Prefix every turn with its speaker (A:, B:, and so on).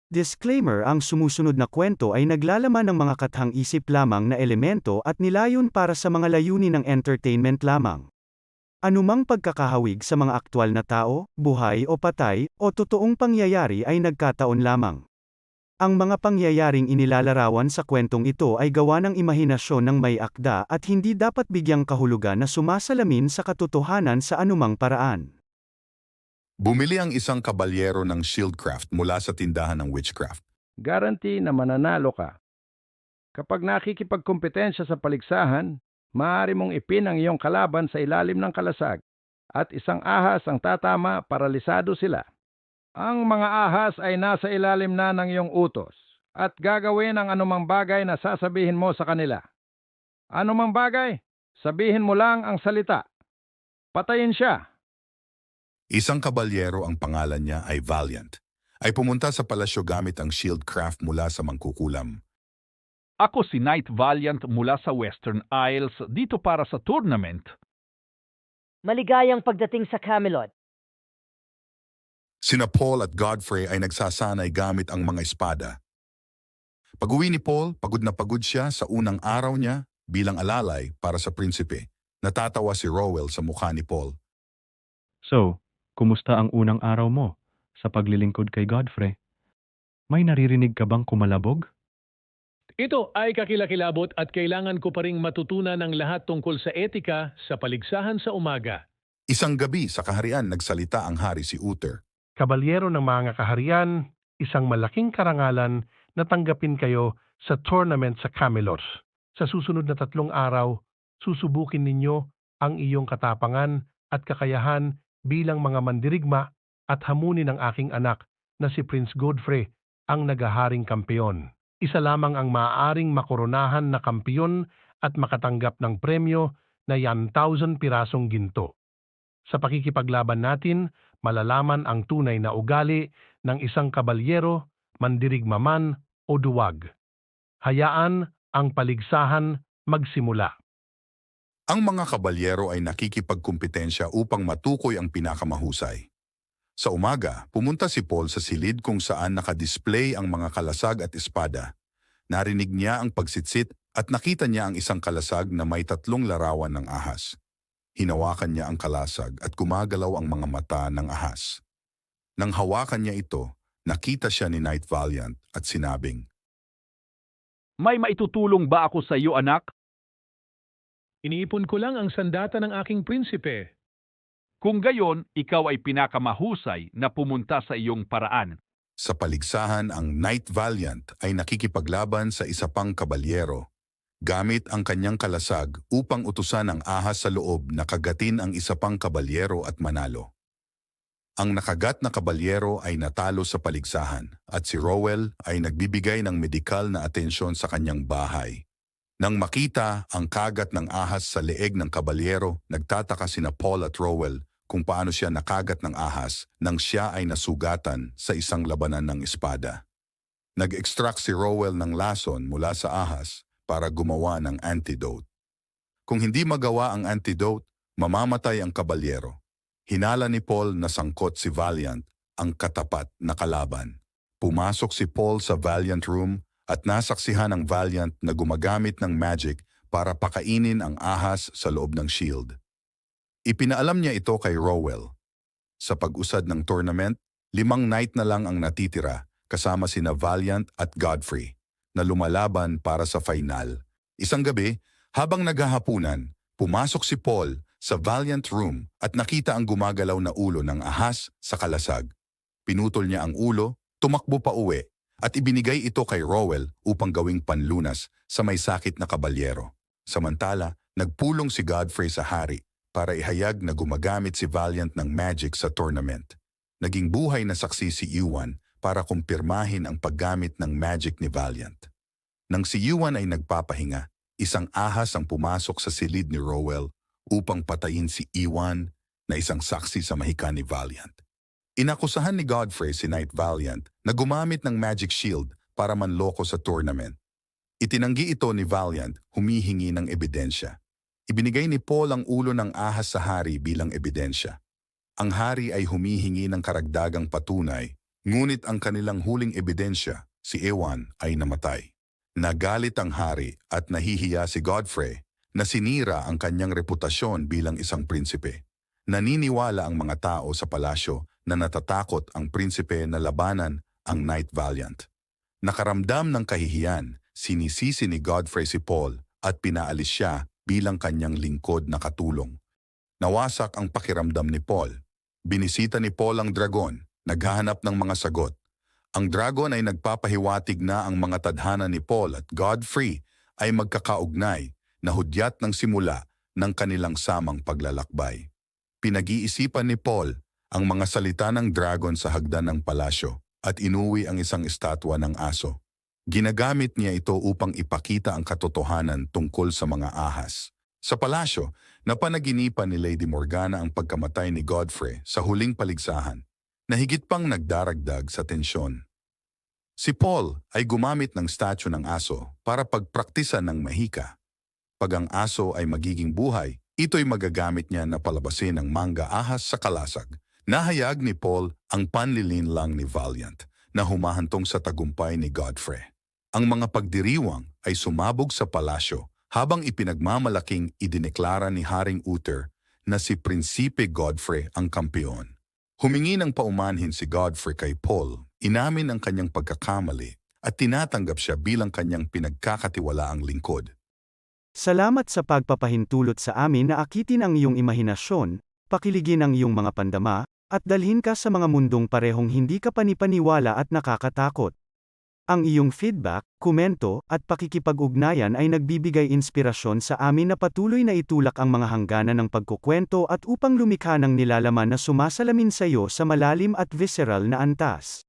A: Disclaimer: ang sumusunod na kwento ay naglalaman ng mga kathang-isip lamang na elemento at nilayon para sa mga layunin ng entertainment lamang. Anumang pagkakahawig sa mga aktwal na tao, buhay o patay, o totoong pangyayari ay nagkataon lamang. Ang mga pangyayaring inilalarawan sa kwentong ito ay gawa ng imahinasyon ng may akda at hindi dapat bigyang kahulugan na sumasalamin sa katotohanan sa anumang paraan.
B: Bumili ang isang kabalyero ng shieldcraft mula sa tindahan ng witchcraft.
C: Guarantee na mananalo ka. Kapag nakikipagkompetensya sa paligsahan, maaari mong ipin ang iyong kalaban sa ilalim ng kalasag at isang ahas ang tatama para lisado sila. Ang mga ahas ay nasa ilalim na ng iyong utos at gagawin ang anumang bagay na sasabihin mo sa kanila. Anumang bagay, sabihin mo lang ang salita. Patayin siya.
B: Isang kabalyero, ang pangalan niya ay Valiant, ay pumunta sa palasyo gamit ang shieldcraft mula sa mangkukulam.
D: Ako si Knight Valiant mula sa Western Isles dito para sa tournament.
E: Maligayang pagdating sa Camelot.
B: Sina Paul at Godfrey ay nagsasanay gamit ang mga espada. Pag-uwi ni Paul, pagod na pagod siya sa unang araw niya bilang alalay para sa prinsipe. Natatawa si Rowell sa mukha ni Paul.
F: So, kumusta ang unang araw mo sa paglilingkod kay Godfrey? May naririnig ka bang kumalabog?
G: Ito ay kakilakilabot at kailangan ko pa ring matutunan ang lahat tungkol sa etika sa paligsahan sa umaga.
B: Isang gabi sa kaharian nagsalita ang hari si Uther.
H: Kabalyero ng mga kaharian, isang malaking karangalan na tanggapin kayo sa tournament sa Camelot. Sa susunod na 3 araw, susubukin ninyo ang iyong katapangan at kakayahan bilang mga mandirigma at hamunin ng aking anak na si Prince Godfrey, ang nagaharing kampeon. Isa lamang ang maaaring makoronahan na kampeon at makatanggap ng premyo na 1,000 pirasong ginto. Sa pakikipaglaban natin, malalaman ang tunay na ugali ng isang kabalyero, mandirigma man o duwag. Hayaan ang paligsahan magsimula.
B: Ang mga kabalyero ay nakikipagkumpetensya upang matukoy ang pinakamahusay. Sa umaga, pumunta si Paul sa silid kung saan nakadisplay ang mga kalasag at espada. Narinig niya ang pagsitsit at nakita niya ang isang kalasag na may 3 larawan ng ahas. Hinawakan niya ang kalasag at gumagalaw ang mga mata ng ahas. Nang hawakan niya ito, nakita siya ni Knight Valiant at sinabing,
D: May maitutulong ba ako sa iyo, anak?
G: Iniipon ko lang ang sandata ng aking prinsipe.
D: Kung gayon, ikaw ay pinakamahusay na pumunta sa iyong paraan.
B: Sa paligsahan, ang Knight Valiant ay nakikipaglaban sa isa pang kabalyero, gamit ang kanyang kalasag upang utusan ang ahas sa loob na kagatin ang isa pang kabalyero at manalo. Ang nakagat na kabalyero ay natalo sa paligsahan at si Rowell ay nagbibigay ng medikal na atensyon sa kanyang bahay. Nang makita ang kagat ng ahas sa leeg ng kabalyero, nagtataka sina Paul at Rowell kung paano siya nakagat ng ahas nang siya ay nasugatan sa isang labanan ng espada. Nag-extract si Rowell ng lason mula sa ahas para gumawa ng antidote. Kung hindi magawa ang antidote, mamamatay ang kabalyero. Hinala ni Paul na sangkot si Valiant, ang katapat na kalaban. Pumasok si Paul sa Valiant room at nasaksihan ng Valiant na gumagamit ng magic para pakainin ang ahas sa loob ng shield. Ipinaalam niya ito kay Rowell. Sa pag-usad ng tournament, 5 knight na lang ang natitira kasama sina Valiant at Godfrey na lumalaban para sa final. Isang gabi, habang naghahapunan, pumasok si Paul sa Valiant room at nakita ang gumagalaw na ulo ng ahas sa kalasag. Pinutol niya ang ulo, tumakbo pa uwi at ibinigay ito kay Rowell upang gawing panlunas sa may sakit na kabalyero. Samantala, nagpulong si Godfrey sa hari para ihayag na gumagamit si Valiant ng magic sa tournament. Naging buhay na saksi si Iwan para kumpirmahin ang paggamit ng magic ni Valiant. Nang si Iwan ay nagpapahinga, isang ahas ang pumasok sa silid ni Rowell upang patayin si Iwan na isang saksi sa mahika ni Valiant. Inakusahan ni Godfrey si Knight Valiant na gumamit ng magic shield para manloko sa tournament. Itinanggi ito ni Valiant, humihingi ng ebidensya. Ibinigay ni Paul ang ulo ng ahas sa hari bilang ebidensya. Ang hari ay humihingi ng karagdagang patunay, Ngunit ang kanilang huling ebidensya, si Ewan, ay namatay. Nagalit ang hari at nahihiya si Godfrey na sinira ang kanyang reputasyon bilang isang prinsipe. Naniniwala ang mga tao sa palasyo na natatakot ang prinsipe na labanan ang Knight Valiant. Nakaramdam ng kahihiyan, sinisisi ni Godfrey si Paul at pinaalis siya bilang kanyang lingkod na katulong. Nawasak ang pakiramdam ni Paul. Binisita ni Paul ang dragon, naghahanap ng mga sagot. Ang dragon ay nagpapahiwatig na ang mga tadhana ni Paul at Godfrey ay magkakaugnay na hudyat ng simula ng kanilang samang paglalakbay. Pinag-iisipan ni Paul ang mga salita ng dragon sa hagdan ng palasyo at inuwi ang isang estatwa ng aso. Ginagamit niya ito upang ipakita ang katotohanan tungkol sa mga ahas. Sa palasyo, napanaginipan ni Lady Morgana ang pagkamatay ni Godfrey sa huling paligsahan, na higit pang nagdaragdag sa tensyon. Si Paul ay gumamit ng statue ng aso para pagpraktisan ng mahika. Pag ang aso ay magiging buhay, ito'y magagamit niya na palabasin ang mangga ahas sa kalasag. Nahayag ni Paul ang panlilinlang ni Valiant na humahantong sa tagumpay ni Godfrey. Ang mga pagdiriwang ay sumabog sa palasyo habang ipinagmamalaking idineklara ni Haring Uther na si Prinsipe Godfrey ang kampeon. Humingi ng paumanhin si Godfrey kay Paul, inamin ang kanyang pagkakamali at tinatanggap siya bilang kanyang pinagkakatiwalaang lingkod.
A: Salamat sa pagpapahintulot sa amin na akitin ang iyong imahinasyon, pakiligin ang iyong mga pandama, at dalhin ka sa mga mundong parehong hindi ka panipaniwala at nakakatakot. Ang iyong feedback, komento, at pakikipag-ugnayan ay nagbibigay inspirasyon sa amin na patuloy na itulak ang mga hangganan ng pagkukwento at upang lumikha ng nilalaman na sumasalamin sa iyo sa malalim at visceral na antas.